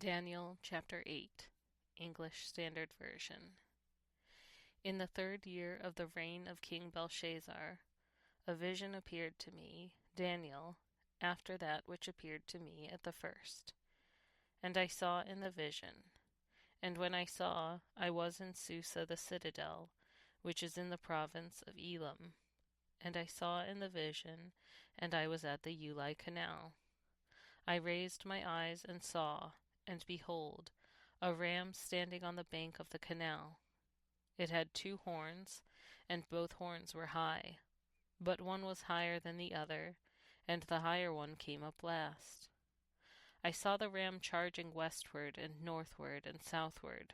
Daniel chapter 8, English Standard Version. In the 3rd year of the reign of King Belshazzar, a vision appeared to me, Daniel, after that which appeared to me at the first. And I saw in the vision. And when I saw, I was in Susa the citadel, which is in the province of Elam. And I saw in the vision, and I was at the Ulai canal. I raised my eyes and saw, and behold, a ram standing on the bank of the canal. It had 2 horns, and both horns were high, but one was higher than the other, and the higher one came up last. I saw the ram charging westward and northward and southward.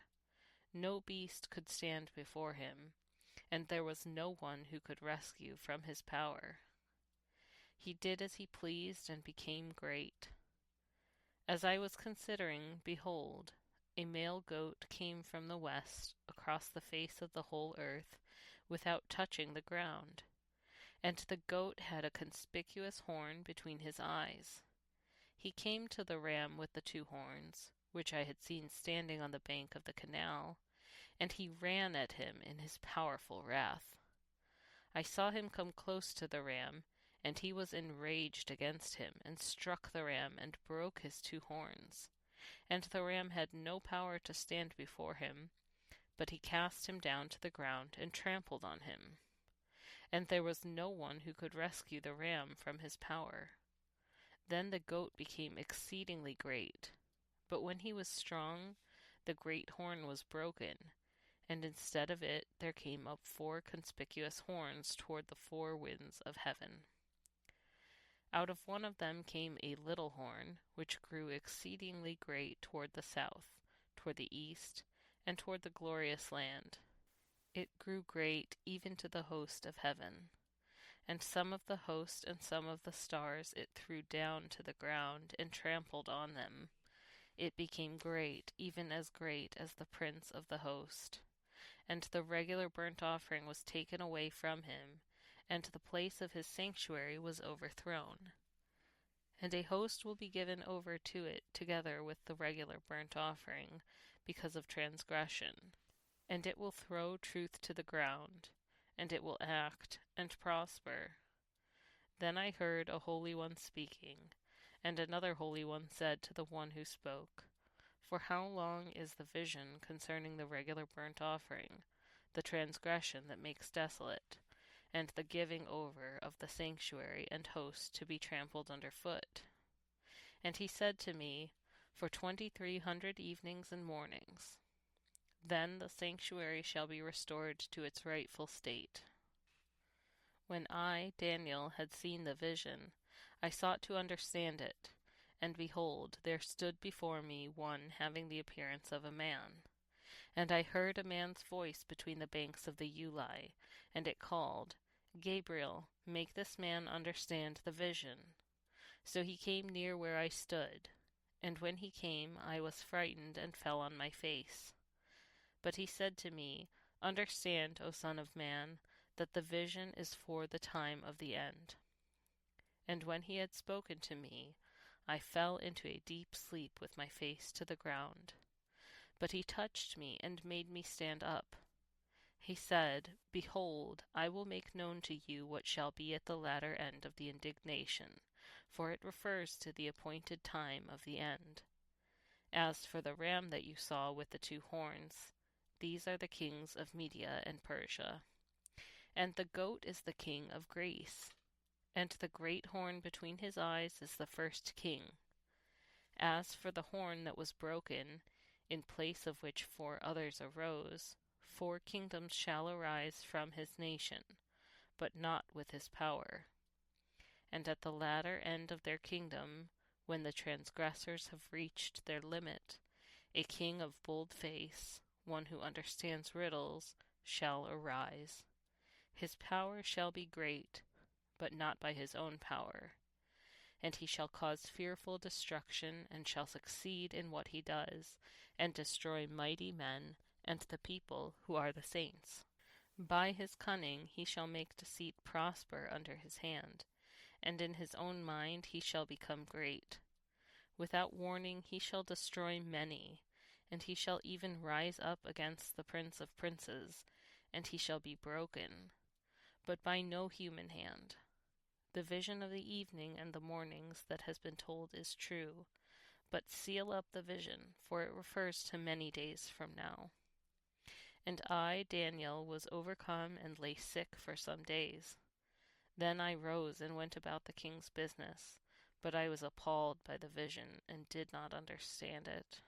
No beast could stand before him, and there was no one who could rescue from his power. He did as he pleased and became great. As I was considering, behold, a male goat came from the west across the face of the whole earth without touching the ground, and the goat had a conspicuous horn between his eyes. He came to the ram with the 2 horns, which I had seen standing on the bank of the canal, and he ran at him in his powerful wrath. I saw him come close to the ram, and he was enraged against him, and struck the ram, and broke his 2 horns. And the ram had no power to stand before him, but he cast him down to the ground, and trampled on him. And there was no one who could rescue the ram from his power. Then the goat became exceedingly great. But when he was strong, the great horn was broken, and instead of it there came up 4 conspicuous horns toward the 4 winds of heaven. Out of one of them came a little horn, which grew exceedingly great toward the south, toward the east, and toward the glorious land. It grew great even to the host of heaven. And some of the host and some of the stars it threw down to the ground, and trampled on them. It became great, even as great as the prince of the host. And the regular burnt offering was taken away from him, and the place of his sanctuary was overthrown. And a host will be given over to it together with the regular burnt offering, because of transgression. And it will throw truth to the ground, and it will act and prosper. Then I heard a Holy One speaking, and another Holy One said to the one who spoke, For how long is the vision concerning the regular burnt offering, the transgression that makes desolate, and the giving over of the sanctuary and host to be trampled underfoot? And he said to me, For 2,300 evenings and mornings. Then the sanctuary shall be restored to its rightful state. When I, Daniel, had seen the vision, I sought to understand it, and behold, there stood before me one having the appearance of a man. And I heard a man's voice between the banks of the Ulai, and it called, Gabriel, make this man understand the vision. So he came near where I stood, and when he came I was frightened and fell on my face. But he said to me, Understand, O Son of Man, that the vision is for the time of the end. And when he had spoken to me, I fell into a deep sleep with my face to the ground. But he touched me and made me stand up. He said, Behold, I will make known to you what shall be at the latter end of the indignation, for it refers to the appointed time of the end. As for the ram that you saw with the 2 horns, these are the kings of Media and Persia. And the goat is the king of Greece, and the great horn between his eyes is the first king. As for the horn that was broken, in place of which 4 others arose, 4 kingdoms shall arise from his nation, but not with his power. And at the latter end of their kingdom, when the transgressors have reached their limit, a king of bold face, one who understands riddles, shall arise. His power shall be great, but not by his own power. And he shall cause fearful destruction, and shall succeed in what he does, and destroy mighty men, and the people who are the saints. By his cunning he shall make deceit prosper under his hand, and in his own mind he shall become great. Without warning he shall destroy many, and he shall even rise up against the prince of princes, and he shall be broken, but by no human hand. The vision of the evening and the mornings that has been told is true, but seal up the vision, for it refers to many days from now. And I, Daniel, was overcome and lay sick for some days. Then I rose and went about the king's business, but I was appalled by the vision and did not understand it.